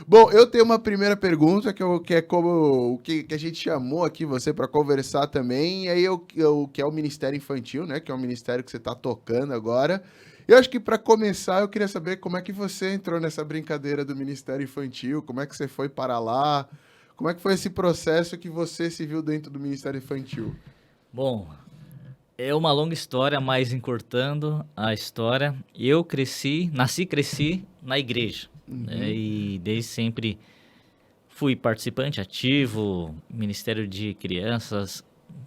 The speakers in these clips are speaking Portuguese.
Bom, eu tenho uma primeira pergunta que é como o que a gente chamou aqui você para conversar também, e aí que é o Ministério Infantil, né? Que é o ministério que você está tocando agora. Eu acho que para começar eu queria saber como é que você entrou nessa brincadeira do Ministério Infantil, como é que você foi para lá, como é que foi esse processo que você se viu dentro do Ministério Infantil? Bom, é uma longa história, mas encurtando a história, eu nasci e cresci na igreja, né? Uhum. E desde sempre fui participante ativo, Ministério de Crianças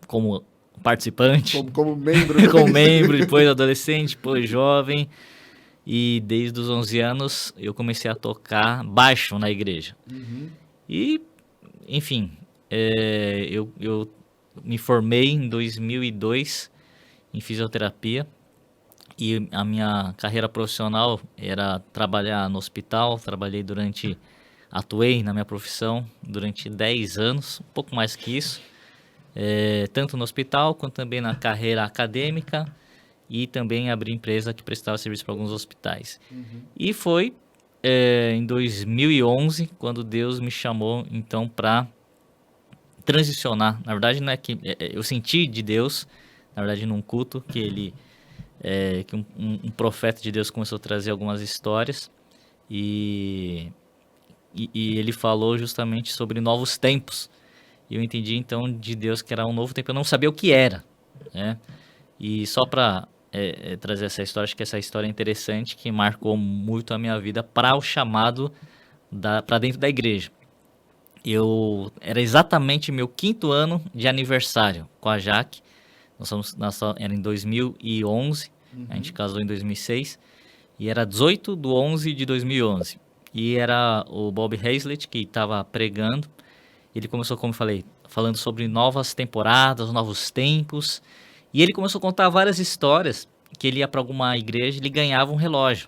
como participante, Como membro do como Ministério membro, depois Infantil. adolescente, depois jovem, e desde os 11 anos eu comecei a tocar baixo na igreja. Uhum. E, enfim, eu me formei em 2002 em fisioterapia e a minha carreira profissional era trabalhar no hospital. Atuei na minha profissão durante 10 anos, um pouco mais que isso, tanto no hospital quanto também na carreira acadêmica e também abri empresa que prestava serviço para alguns hospitais. Uhum. E foi em 2011 quando Deus me chamou então para transicionar. Na verdade, não é que eu senti de Deus, na verdade, num culto que um profeta de Deus começou a trazer algumas histórias e, e ele falou justamente sobre novos tempos. E eu entendi então de Deus que era um novo tempo. Eu não sabia o que era, né? E só para trazer essa história, acho que essa história é interessante, que marcou muito a minha vida para o chamado para dentro da igreja. Era exatamente meu 5º ano de aniversário com a Jaque. Era em 2011, a gente Uhum. casou em 2006, e era 18 de 11 de 2011. E era o Bob Hazlett que estava pregando. Ele começou, como eu falei, falando sobre novas temporadas, novos tempos. E ele começou a contar várias histórias que ele ia para alguma igreja e ele ganhava um relógio.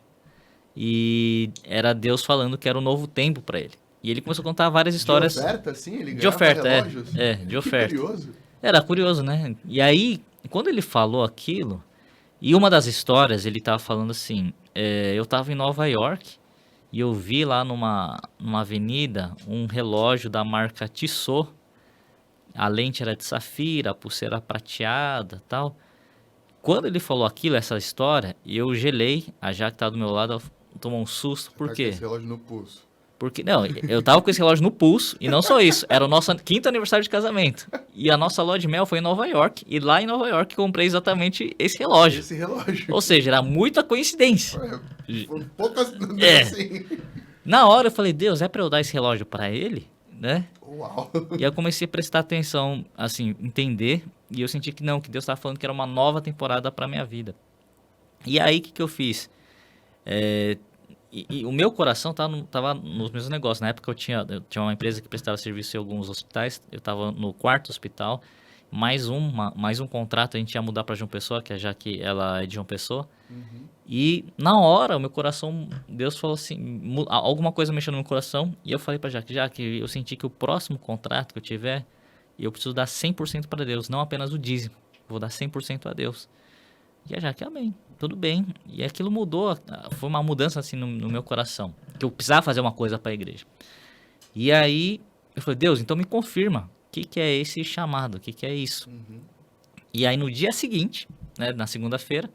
E era Deus falando que era um novo tempo para ele. E ele começou a contar várias De histórias oferta, sim? Ele de ganhava oferta, relógios? de Que oferta. curioso. Era curioso, né? E aí, quando ele falou aquilo, e uma das histórias, ele tava falando assim, eu tava em Nova York e eu vi lá numa avenida um relógio da marca Tissot. A lente era de safira, a pulseira prateada, tal. Quando ele falou aquilo, essa história, eu gelei. A Jaque tá do meu lado, ela tomou um susto. Você Por tá com quê? esse relógio no pulso. Porque, não, eu tava com esse relógio no pulso, e não só isso, era o nosso 5º aniversário de casamento. E a nossa lua de mel foi em Nova York, e lá em Nova York comprei exatamente esse relógio. Esse relógio. Ou seja, era muita coincidência. Ué, foram poucas, né, É. assim. Na hora eu falei, Deus, é pra eu dar esse relógio pra ele, né? Uau. E aí eu comecei a prestar atenção, assim, entender, e eu senti que não, que Deus estava falando que era uma nova temporada pra minha vida. E aí o que que eu fiz? É, e o meu coração tava nos meus negócios. Na época eu tinha uma empresa que prestava serviço em alguns hospitais, eu estava no 4º hospital, mais um contrato, a gente ia mudar para João Pessoa, que já que ela é de João Pessoa. Uhum. E na hora, o meu coração, Deus falou assim, alguma coisa mexeu no meu coração, e eu falei pra Jaque, eu senti que o próximo contrato que eu tiver, eu preciso dar 100% para Deus, não apenas o dízimo. Vou dar 100% a Deus. E a Jaque, amém, tudo bem. E aquilo mudou, foi uma mudança assim no meu coração, que eu precisava fazer uma coisa para a igreja. E aí eu falei, Deus, então me confirma, o que que é esse chamado, o que que é isso? Uhum. E aí no dia seguinte, né, na segunda-feira,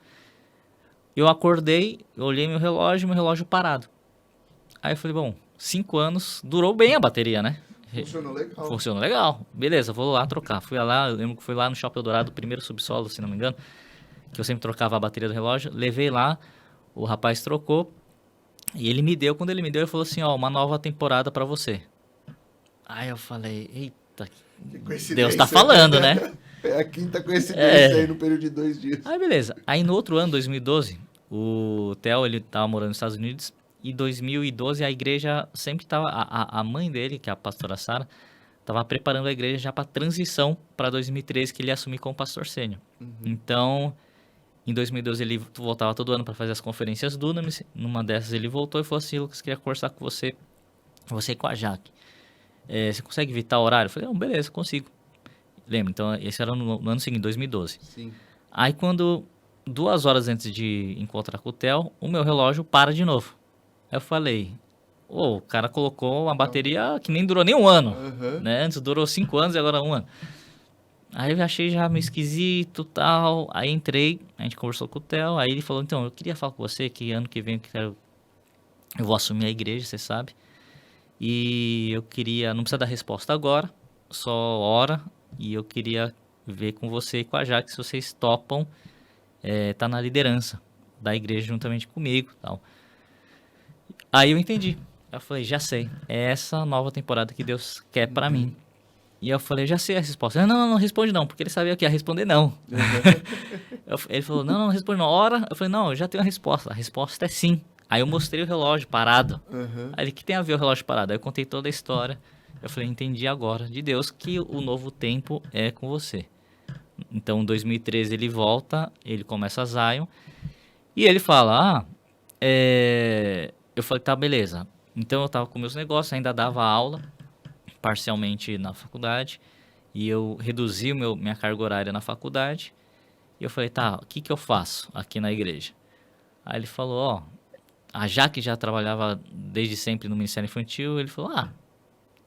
eu acordei, eu olhei meu relógio parado. Aí eu falei, bom, 5 anos, durou bem a bateria, né? Funcionou legal. Funcionou legal. Beleza, vou lá trocar. Fui lá, eu lembro que fui lá no Shopping Eldorado, primeiro subsolo, se não me engano, que eu sempre trocava a bateria do relógio. Levei lá, o rapaz trocou e ele me deu. Quando ele me deu, ele falou assim, ó, uma nova temporada pra você. Aí eu falei, eita, Que Deus tá coincidência. falando, né? É a quinta coincidência aí É. no período de 2 dias. Aí beleza. Aí no outro ano, 2012, o Theo, ele tava morando nos Estados Unidos. E 2012 a igreja sempre tava, a mãe dele, que é a pastora Sara, tava preparando a igreja já para transição para 2013, que ele ia assumir como pastor sênior. Uhum. Então, em 2012 ele voltava todo ano para fazer as conferências Dunamis. Numa dessas ele voltou e falou assim, Lucas, queria conversar com você e com a Jaque. Você consegue evitar o horário? Eu falei, não, beleza, consigo. Lembra, então esse era no ano seguinte, 2012. Sim. Aí quando, 2 horas antes de encontrar com o Theo, o meu relógio para de novo. Aí eu falei, O cara colocou uma bateria que nem durou nem um ano, Aham. né? Antes durou 5 anos e agora um ano. Aí eu achei já meio esquisito e tal. Aí entrei, a gente conversou com o Theo. Aí ele falou: então, eu queria falar com você que ano que vem eu vou assumir a igreja, você sabe. E eu queria, não precisa dar resposta agora, só ora. E eu queria ver com você e com a Jaque se vocês topam tá na liderança da igreja juntamente comigo e tal. Aí eu entendi. Eu falei: já sei, é essa nova temporada que Deus quer pra mim. E eu falei: já sei a resposta. Ele: não, não responde não, porque ele sabia que ia responder não. Ele falou: não, não responde não, ora. Eu falei: não, eu já tenho a resposta é sim. Aí eu mostrei o relógio parado. Aham. Aí ele: que tem a ver o relógio parado? Aí eu contei toda a história. Eu falei: entendi agora de Deus que o novo tempo é com você. Então, em 2013 ele volta, ele começa a Zion. E ele fala: eu falei: tá, beleza. Então eu tava com meus negócios, ainda dava aula, parcialmente na faculdade. E eu reduzi minha carga horária na faculdade. E eu falei: tá, o que que eu faço aqui na igreja? Aí ele falou: ó, a Jaque já trabalhava desde sempre no Ministério Infantil. Ele falou: ah,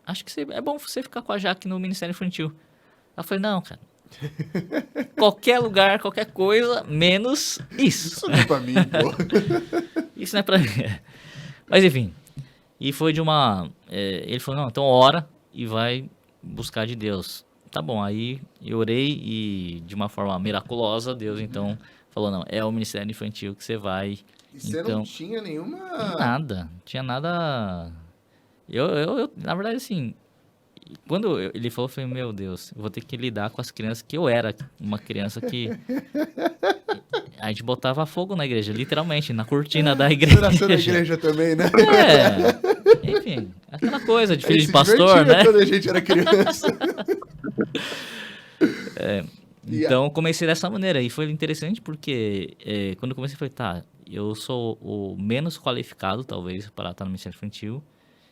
acho que é bom você ficar com a Jaque no Ministério Infantil. Eu falei: não, cara. Qualquer lugar, qualquer coisa, menos isso. Isso não é pra mim, pô. Isso não é pra mim. Mas enfim. E foi de uma. Ele falou: não, então ora e vai buscar de Deus. Tá bom, aí eu orei e de uma forma miraculosa, Deus então falou: não, é o Ministério Infantil que você vai. E você não Então, tinha nenhuma. nada, não tinha nada. Na verdade, assim, quando ele falou, eu falei: meu Deus, eu vou ter que lidar com as crianças que eu era. Uma criança que a gente botava fogo na igreja, literalmente, na cortina da igreja. Você nasceu na igreja também, né? Enfim, aquela coisa de A filho gente de se pastor, divertia né? quando a gente era criança. E a- Então, eu comecei dessa maneira. E foi interessante porque quando eu comecei, eu falei: tá, eu sou o menos qualificado, talvez, para estar no Ministério Infantil. O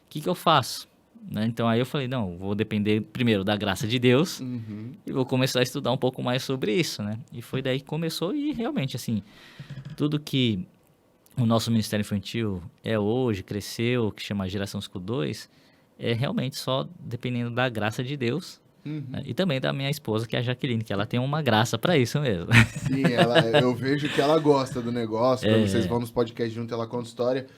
que que eu faço? Né? Então, aí eu falei: não, vou depender primeiro da graça de Deus Uhum. e vou começar a estudar um pouco mais sobre isso, né? E foi daí que começou e realmente, assim, tudo que o nosso Ministério Infantil é hoje, cresceu, que chama Geração 52, é realmente só dependendo da graça de Deus, né? E também da minha esposa, que é a Jaqueline, que ela tem uma graça para isso mesmo. Sim, eu vejo que ela gosta do negócio. Quando vocês vão nos podcasts junto, ela conta história.